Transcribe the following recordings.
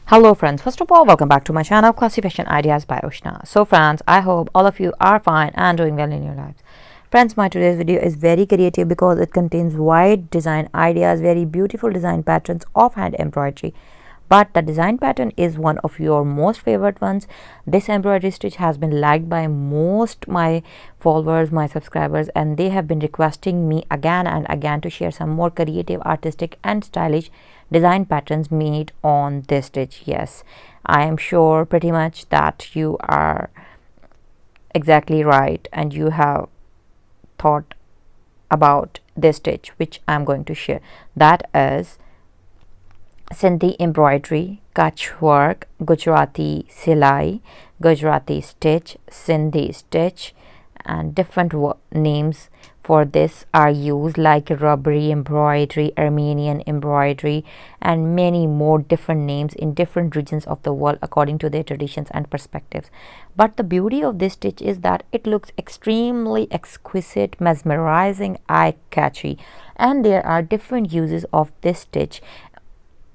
Hello friends, first of all welcome back to my channel Classy Fashion Ideas by Ushna. So friends, I hope all of you are fine and doing well in your lives. Friends, my today's video is very creative because it contains wide design ideas, very beautiful design patterns of hand embroidery. But the design pattern is one of your most favorite ones. This embroidery stitch has been liked by most my followers, my subscribers, and they have been requesting me again and again to share some more creative, artistic and stylish design patterns made on this stitch. Yes, I am sure pretty much that you are exactly right and you have thought about this stitch which I'm going to share. That is Sindhi embroidery, Kutch work, Gujarati silai, Gujarati stitch, Sindhi stitch, and different names for this are used like rubbery embroidery, Armenian embroidery, and many more different names in different regions of the world according to their traditions and perspectives. But the beauty of this stitch is that it looks extremely exquisite, mesmerizing, eye-catchy, and there are different uses of this stitch,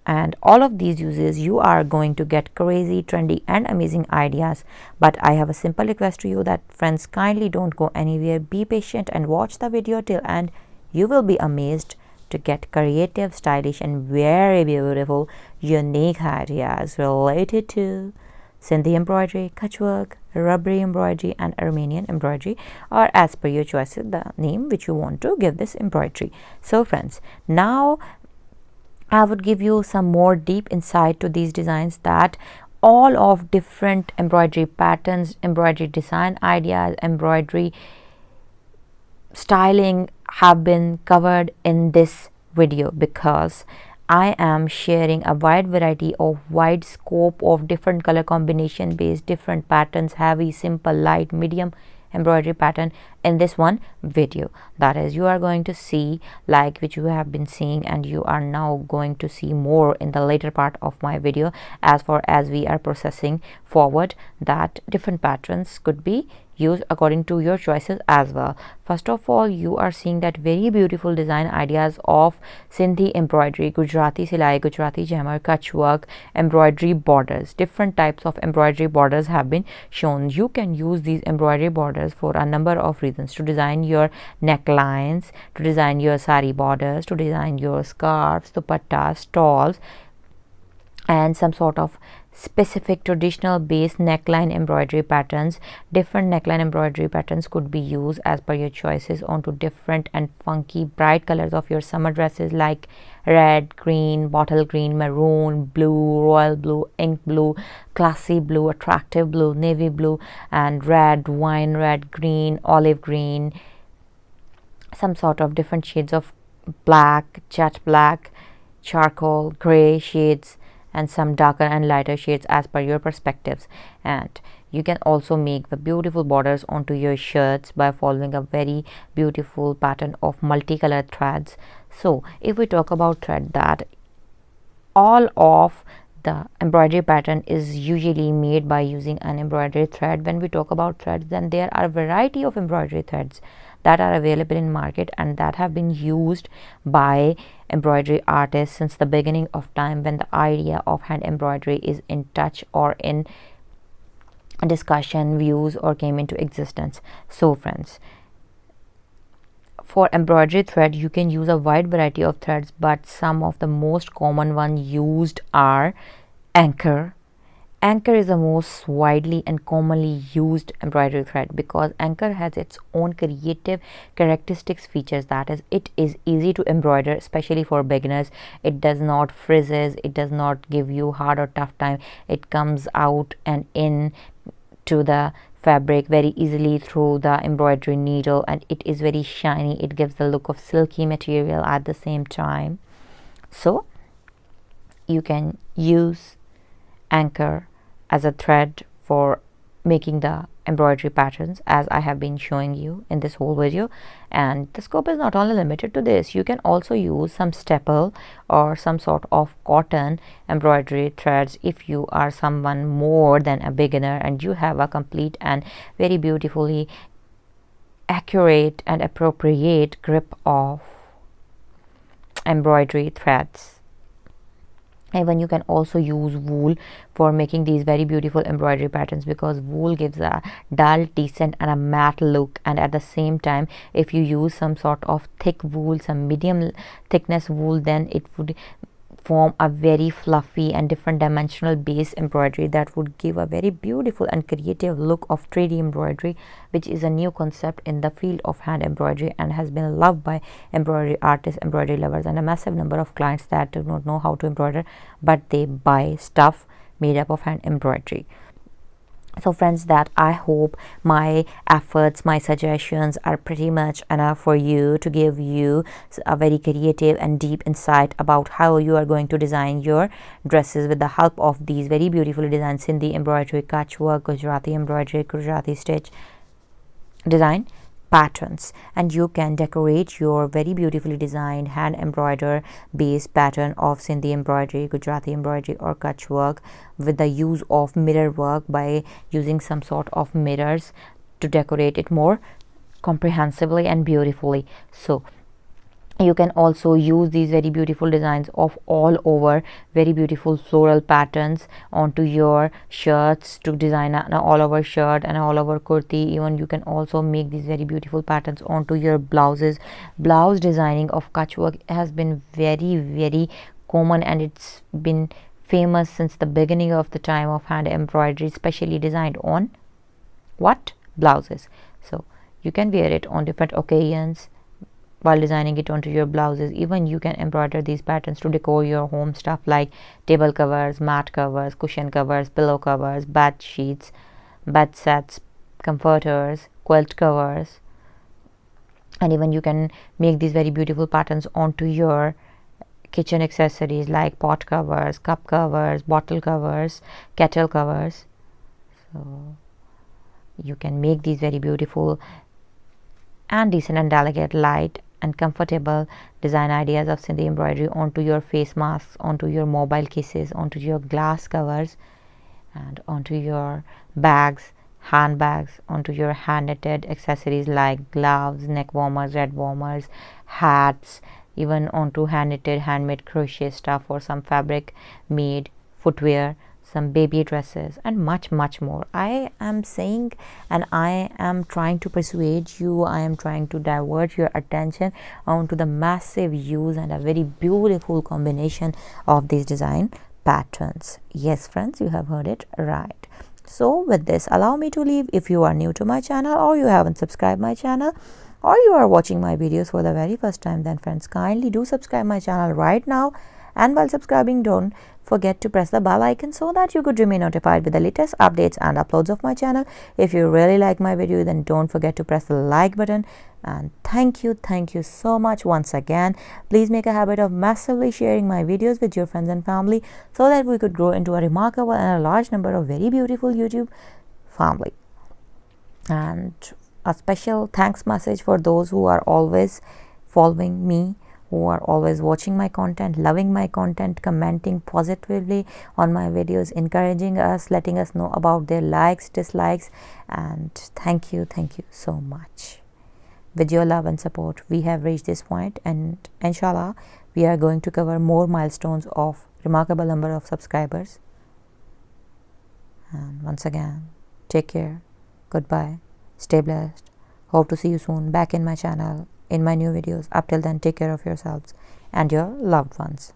and all of these uses you are going to get crazy, trendy and amazing ideas. But I have a simple request to you that friends, kindly don't go anywhere, be patient and watch the video till end. You will be amazed to get creative, stylish and very beautiful unique ideas related to Sindhi embroidery, Kutch work, rubbery embroidery and Armenian embroidery, or as per your choices the name which you want to give this embroidery. So friends, now I would give you some more deep insight to these designs, that all of different embroidery patterns, embroidery design ideas, embroidery styling have been covered in this video because I am sharing a wide variety of wide scope of different color combination based different patterns, heavy, simple, light, medium embroidery pattern in this one video. That is, you are going to see like which you have been seeing and you are now going to see more in the later part of my video as far as we are processing forward that different patterns could be used according to your choices as well. First of all, you are seeing that very beautiful design ideas of Sindhi embroidery, Gujarati silai, Gujarati jammer, Kutch work, embroidery borders. Different types of embroidery borders have been shown. You can use these embroidery borders for a number of reasons: to design your necklines, to design your saree borders, to design your scarves, dupattas, stalls, and some sort of specific traditional base neckline embroidery patterns. Different neckline embroidery patterns could be used as per your choices onto different and funky bright colors of your summer dresses like red, green, bottle green, maroon, blue, royal blue, ink blue, classy blue, attractive blue, navy blue, and red, wine red, green, olive green, some sort of different shades of black, jet black, charcoal, gray shades, and some darker and lighter shades as per your perspectives. And you can also make the beautiful borders onto your shirts by following a very beautiful pattern of multicolored threads. So if we talk about thread, that all of the embroidery pattern is usually made by using an embroidery thread. When we talk about threads, then there are a variety of embroidery threads that are available in market and that have been used by embroidery artists since the beginning of time, when the idea of hand embroidery is in touch or in discussion, views, or came into existence. So friends, for embroidery thread you can use a wide variety of threads, but some of the most common ones used are anchor. Anchor is the most widely and commonly used embroidery thread because anchor has its own creative characteristics features. That is, it is easy to embroider, especially for beginners. It does not frizzes, it does not give you hard or tough time. It comes out and in to the fabric very easily through the embroidery needle, and it is very shiny. It gives the look of silky material at the same time. So you can use anchor as a thread for making the embroidery patterns as I have been showing you in this whole video. And the scope is not only limited to this. You can also use some staple or some sort of cotton embroidery threads if you are someone more than a beginner and you have a complete and very beautifully accurate and appropriate grip of embroidery threads. Even you can also use wool for making these very beautiful embroidery patterns, because wool gives a dull, decent and a matte look. And at the same time, if you use some sort of thick wool, some medium thickness wool, then it would form a very fluffy and different dimensional base embroidery that would give a very beautiful and creative look of 3D embroidery, which is a new concept in the field of hand embroidery and has been loved by embroidery artists, embroidery lovers, and a massive number of clients that do not know how to embroider, but they buy stuff made up of hand embroidery. So friends, that I hope my efforts, my suggestions are pretty much enough for you to give you a very creative and deep insight about how you are going to design your dresses with the help of these very beautifully designed Sindhi embroidery, patchwork, Gujarati embroidery, Gujarati stitch design patterns. And you can decorate your very beautifully designed hand embroider base pattern of Sindhi embroidery, Gujarati embroidery or patchwork with the use of mirror work, by using some sort of mirrors to decorate it more comprehensively and beautifully. So you can also use these very beautiful designs of all over very beautiful floral patterns onto your shirts to design an all over shirt and all over kurti. Even you can also make these very beautiful patterns onto your blouses. Blouse designing of patchwork has been very common, and it's been famous since the beginning of the time of hand embroidery, especially designed on what blouses. So you can wear it on different occasions while designing it onto your blouses. Even you can embroider these patterns to decor your home stuff like table covers, mat covers, cushion covers, pillow covers, bed sheets, bed sets, comforters, quilt covers. And even you can make these very beautiful patterns onto your kitchen accessories like pot covers, cup covers, bottle covers, kettle covers. So you can make these very beautiful and decent and delicate, light and comfortable design ideas of Sindhi embroidery onto your face masks, onto your mobile cases, onto your glass covers, and onto your bags, handbags, onto your hand knitted accessories like gloves, neck warmers, red warmers, hats, even onto hand knitted, handmade crochet stuff or some fabric made footwear, some baby dresses, and much more. I am saying, and I am trying to persuade you, I am trying to divert your attention onto the massive use and a very beautiful combination of these design patterns. Yes friends, you have heard it right. So with this, allow me to leave. If you are new to my channel or you haven't subscribed my channel, or you are watching my videos for the very first time, then friends, kindly do subscribe my channel right now. And while subscribing, don't forget to press the bell icon so that you could remain notified with the latest updates and uploads of my channel. If you really like my video, then don't forget to press the like button. And thank you so much once again. Please make a habit of massively sharing my videos with your friends and family so that we could grow into a remarkable and a large number of very beautiful YouTube family. And a special thanks message for those who are always following me, who are always watching my content, loving my content, commenting positively on my videos, encouraging us, letting us know about their likes, dislikes, and thank you so much. With your love and support, we have reached this point, and inshallah we are going to cover more milestones of remarkable number of subscribers. And once again, take care, goodbye, stay blessed, hope to see you soon back in my channel in my new videos. Up till then, take care of yourselves and your loved ones.